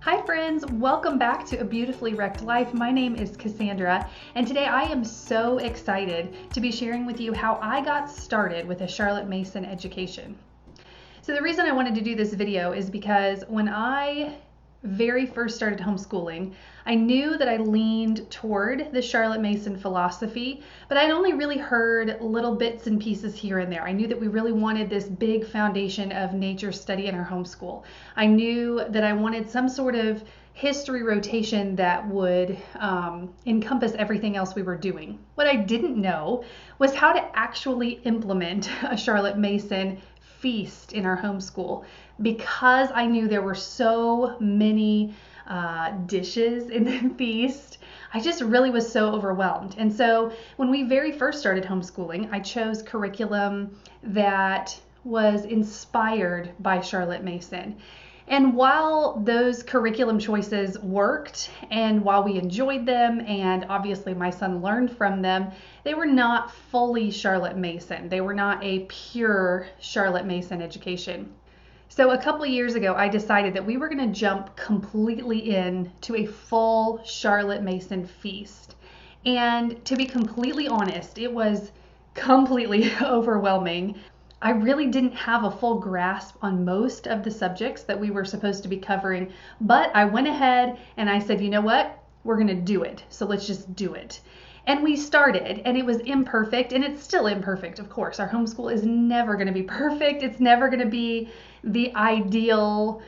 Hi friends, welcome back to A Beautifully Wrecked Life. My name is Cassandra, and today I am so excited to be sharing with you how I got started with a Charlotte Mason education. So the reason I wanted to do this video is because when I very first started homeschooling, I knew that I leaned toward the Charlotte Mason philosophy, but I'd only really heard little bits and pieces here and there. I knew that we really wanted this big foundation of nature study in our homeschool. I knew that I wanted some sort of history rotation that would encompass everything else we were doing. What I didn't know was how to actually implement a Charlotte Mason feast in our homeschool, because I knew there were so many dishes in the feast. I just really was so overwhelmed. And so when we very first started homeschooling, I chose curriculum that was inspired by Charlotte Mason. And while those curriculum choices worked, and while we enjoyed them, and obviously my son learned from them, they were not fully Charlotte Mason. They were not a pure Charlotte Mason education. So a couple of years ago, I decided that we were going to jump completely into a full Charlotte Mason feast. And to be completely honest, it was completely overwhelming. I really didn't have a full grasp on most of the subjects that we were supposed to be covering, but I went ahead and I said, you know what? We're going to do it. So let's just do it. And we started, and it was imperfect, and it's still imperfect, of course. Our homeschool is never going to be perfect. It's never going to be the ideal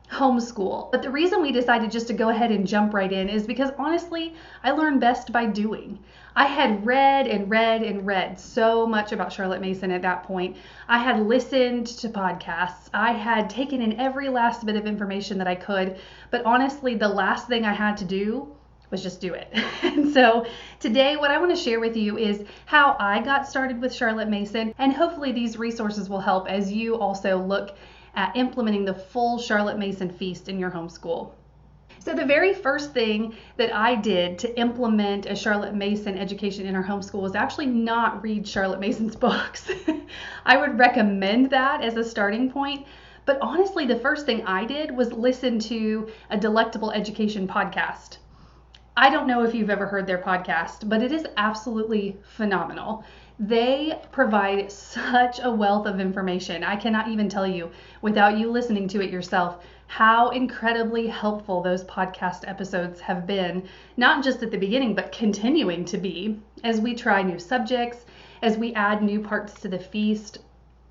homeschool. But the reason we decided just to go ahead and jump right in is because honestly, I learn best by doing. I had read and read and read so much about Charlotte Mason at that point. I had listened to podcasts. I had taken in every last bit of information that I could. But honestly, the last thing I had to do was just do it. And so today what I want to share with you is how I got started with Charlotte Mason, and hopefully these resources will help as you also look at implementing the full Charlotte Mason feast in your homeschool. So the very first thing that I did to implement a Charlotte Mason education in our homeschool was actually not read Charlotte Mason's books. I would recommend that as a starting point. But honestly, the first thing I did was listen to a Delectable Education podcast. I don't know if you've ever heard their podcast, but it is absolutely phenomenal. They provide such a wealth of information. I cannot even tell you, without you listening to it yourself, how incredibly helpful those podcast episodes have been, not just at the beginning, but continuing to be as we try new subjects, as we add new parts to the feast.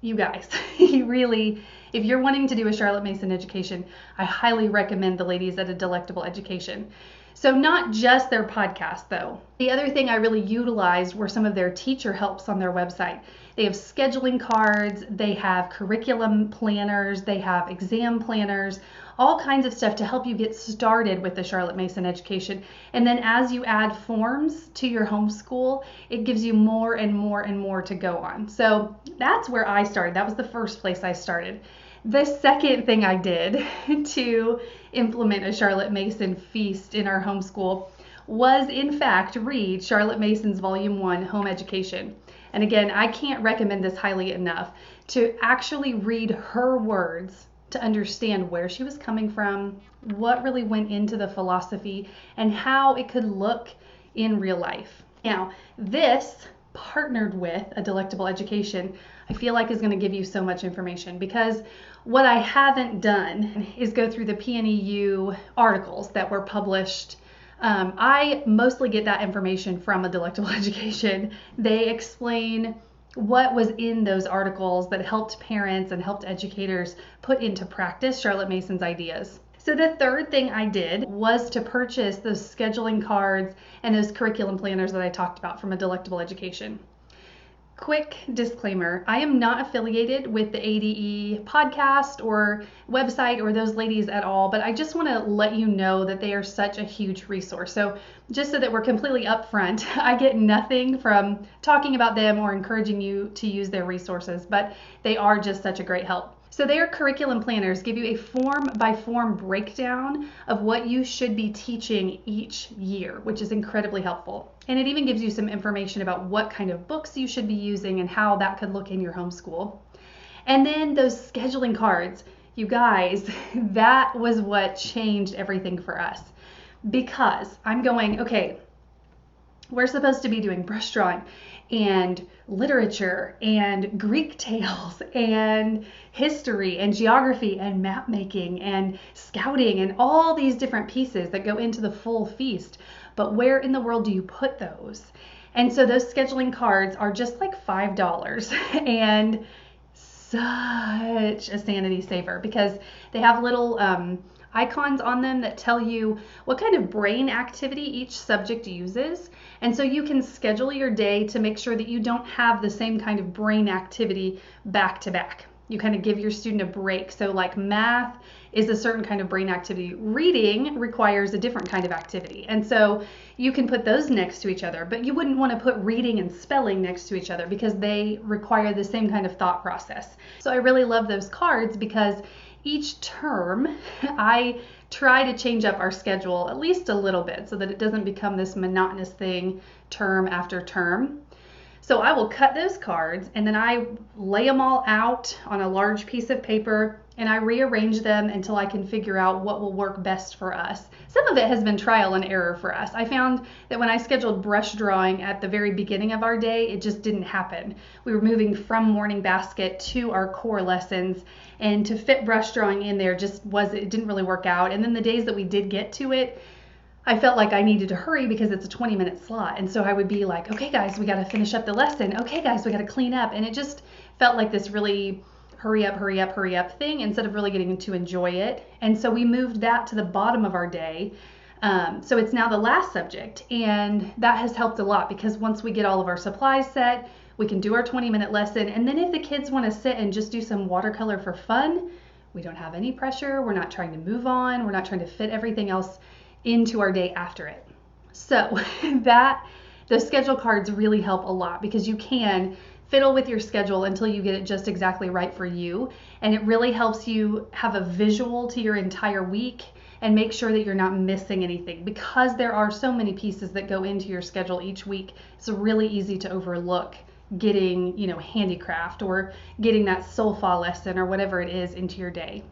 You guys, you really, if you're wanting to do a Charlotte Mason education, I highly recommend the ladies at A Delectable Education. So not just their podcast though. The other thing I really utilized were some of their teacher helps on their website. They have scheduling cards, they have curriculum planners, they have exam planners, all kinds of stuff to help you get started with the Charlotte Mason education. And then as you add forms to your homeschool, it gives you more and more and more to go on. So that's where I started. That was the first place I started. The second thing I did to implement a Charlotte Mason feast in our homeschool was, in fact, read Charlotte Mason's Volume 1, Home Education. And again, I can't recommend this highly enough, to actually read her words to understand where she was coming from, what really went into the philosophy, and how it could look in real life. Now, this partnered with A Delectable Education, I feel like is going to give you so much information, because what I haven't done is go through the PNEU articles that were published. I mostly get that information from A Delectable Education. They explain what was in those articles that helped parents and helped educators put into practice Charlotte Mason's ideas. So the third thing I did was to purchase those scheduling cards and those curriculum planners that I talked about from A Delectable Education. Quick disclaimer, I am not affiliated with the ADE podcast or website or those ladies at all, but I just want to let you know that they are such a huge resource. So just so that we're completely upfront, I get nothing from talking about them or encouraging you to use their resources, but they are just such a great help. So their curriculum planners give you a form-by-form breakdown of what you should be teaching each year, which is incredibly helpful. And it even gives you some information about what kind of books you should be using and how that could look in your homeschool. And then those scheduling cards, You guys, that was what changed everything for us, because I'm going, okay, we're supposed to be doing brush drawing and literature and Greek tales and history and geography and map making and scouting and all these different pieces that go into the full feast. But where in the world do you put those? And so those scheduling cards are just like $5 and such a sanity saver, because they have little icons on them that tell you what kind of brain activity each subject uses. And so you can schedule your day to make sure that you don't have the same kind of brain activity back to back. You kind of give your student a break. So like math is a certain kind of brain activity. Reading requires a different kind of activity. And so you can put those next to each other, but you wouldn't want to put reading and spelling next to each other because they require the same kind of thought process. So I really love those cards because each term I try to change up our schedule at least a little bit so that it doesn't become this monotonous thing term after term. So I will cut those cards and then I lay them all out on a large piece of paper and I rearrange them until I can figure out what will work best for us. Some of it has been trial and error for us. I found that when I scheduled brush drawing at the very beginning of our day, it just didn't happen. We were moving from morning basket to our core lessons, and to fit brush drawing in there it didn't really work out. And then the days that we did get to it, I felt like I needed to hurry because it's a 20-minute slot. And so I would be like, okay guys, we got to finish up the lesson. Okay guys, we got to clean up. And it just felt like this really hurry up thing instead of really getting to enjoy it. And so we moved that to the bottom of our day. So it's now the last subject, and that has helped a lot because once we get all of our supplies set, we can do our 20-minute lesson. And then if the kids want to sit and just do some watercolor for fun, we don't have any pressure. We're not trying to move on. We're not trying to fit everything else into our day after it. So those schedule cards really help a lot because you can fiddle with your schedule until you get it just exactly right for you. And it really helps you have a visual to your entire week and make sure that you're not missing anything, because there are so many pieces that go into your schedule each week. It's really easy to overlook getting, handicraft or getting that solfa lesson or whatever it is into your day.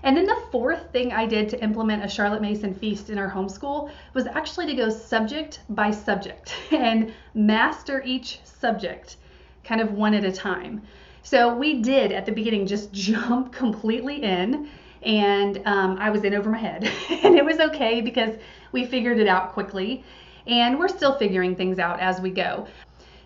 And then the fourth thing I did to implement a Charlotte Mason feast in our homeschool was actually to go subject by subject and master each subject kind of one at a time. So we did at the beginning just jump completely in, and I was in over my head and it was okay because we figured it out quickly, and we're still figuring things out as we go.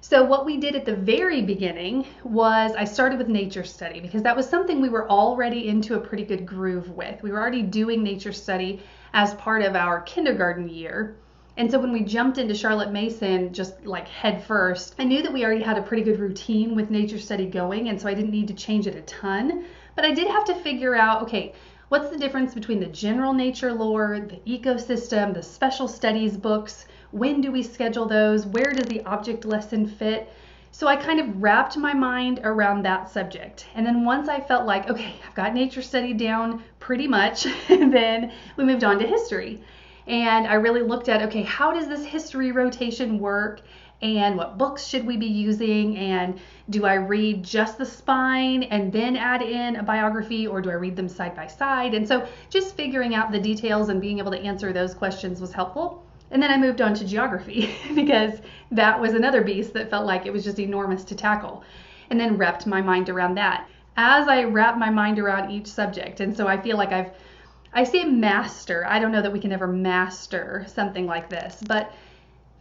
So what we did at the very beginning was I started with nature study because that was something we were already into a pretty good groove with. We were already doing nature study as part of our kindergarten year. And so when we jumped into Charlotte Mason just like head first, I knew that we already had a pretty good routine with nature study going, and so I didn't need to change it a ton. But I did have to figure out, okay, what's the difference between the general nature lore, the ecosystem, the special studies books? When do we schedule those? Where does the object lesson fit? So I kind of wrapped my mind around that subject. And then once I felt like, okay, I've got nature study down pretty much, then we moved on to history. And I really looked at, okay, how does this history rotation work? And what books should we be using? And do I read just the spine and then add in a biography, or do I read them side by side? And so just figuring out the details and being able to answer those questions was helpful. And then I moved on to geography because that was another beast that felt like it was just enormous to tackle, and then wrapped my mind around that as I wrap my mind around each subject. And so I feel like I say master. I don't know that we can ever master something like this, but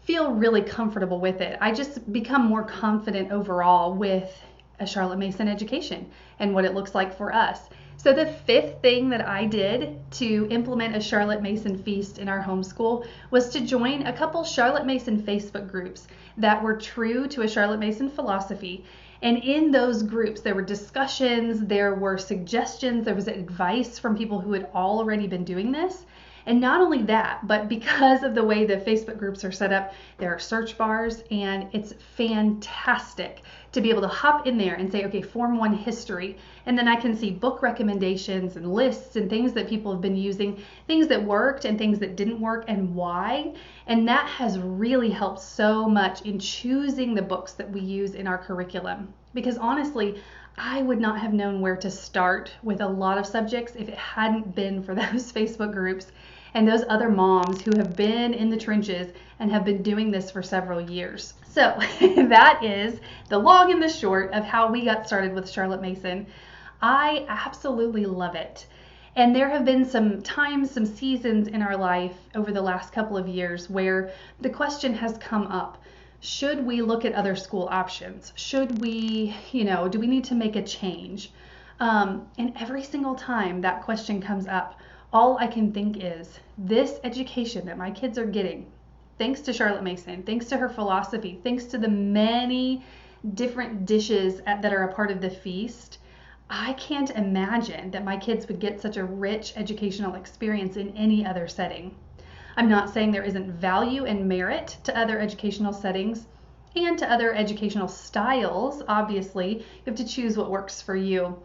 feel really comfortable with it. I just become more confident overall with a Charlotte Mason education and what it looks like for us. So the fifth thing that I did to implement a Charlotte Mason feast in our homeschool was to join a couple Charlotte Mason Facebook groups that were true to a Charlotte Mason philosophy. And in those groups, there were discussions, there were suggestions, there was advice from people who had already been doing this. And not only that, but because of the way the Facebook groups are set up, there are search bars, and it's fantastic to be able to hop in there and say, okay, Form 1 history. And then I can see book recommendations and lists and things that people have been using, things that worked and things that didn't work and why. And that has really helped so much in choosing the books that we use in our curriculum. Because honestly, I would not have known where to start with a lot of subjects if it hadn't been for those Facebook groups and those other moms who have been in the trenches and have been doing this for several years. So that is the long and the short of how we got started with Charlotte Mason. I absolutely love it. And there have been some times, some seasons in our life over the last couple of years where the question has come up. Should we look at other school options? Should we, do we need to make a change? And every single time that question comes up, all I can think is this education that my kids are getting, thanks to Charlotte Mason, thanks to her philosophy, thanks to the many different dishes that are a part of the feast, I can't imagine that my kids would get such a rich educational experience in any other setting. I'm not saying there isn't value and merit to other educational settings and to other educational styles. Obviously, you have to choose what works for you.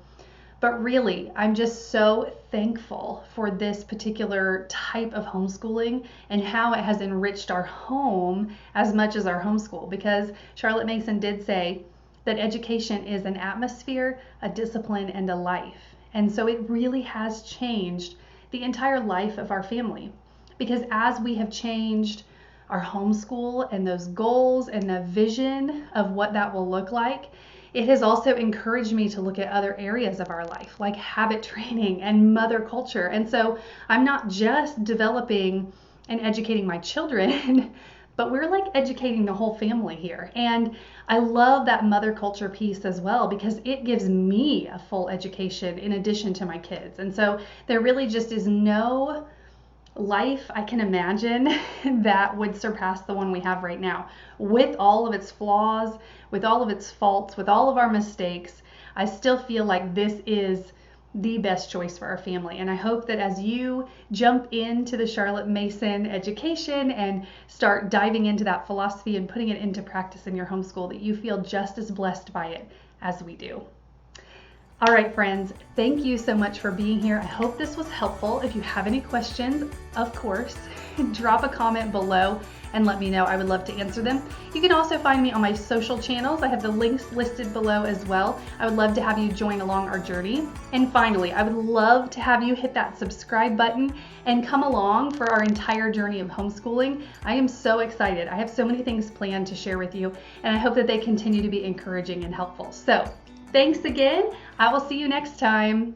But really, I'm just so thankful for this particular type of homeschooling and how it has enriched our home as much as our homeschool, because Charlotte Mason did say that education is an atmosphere, a discipline, and a life. And so it really has changed the entire life of our family. Because as we have changed our homeschool and those goals and the vision of what that will look like, it has also encouraged me to look at other areas of our life, like habit training and mother culture. And so I'm not just developing and educating my children, but we're like educating the whole family here. And I love that mother culture piece as well, because it gives me a full education in addition to my kids. And so there really just is no life I can imagine that would surpass the one we have right now. With all of its flaws, with all of its faults, with all of our mistakes, I still feel like this is the best choice for our family. And I hope that as you jump into the Charlotte Mason education and start diving into that philosophy and putting it into practice in your homeschool, that you feel just as blessed by it as we do. All right, friends, thank you so much for being here. I hope this was helpful. If you have any questions, of course, drop a comment below and let me know. I would love to answer them. You can also find me on my social channels. I have the links listed below as well. I would love to have you join along our journey. And finally, I would love to have you hit that subscribe button and come along for our entire journey of homeschooling. I am so excited. I have so many things planned to share with you, and I hope that they continue to be encouraging and helpful. So, thanks again. I will see you next time.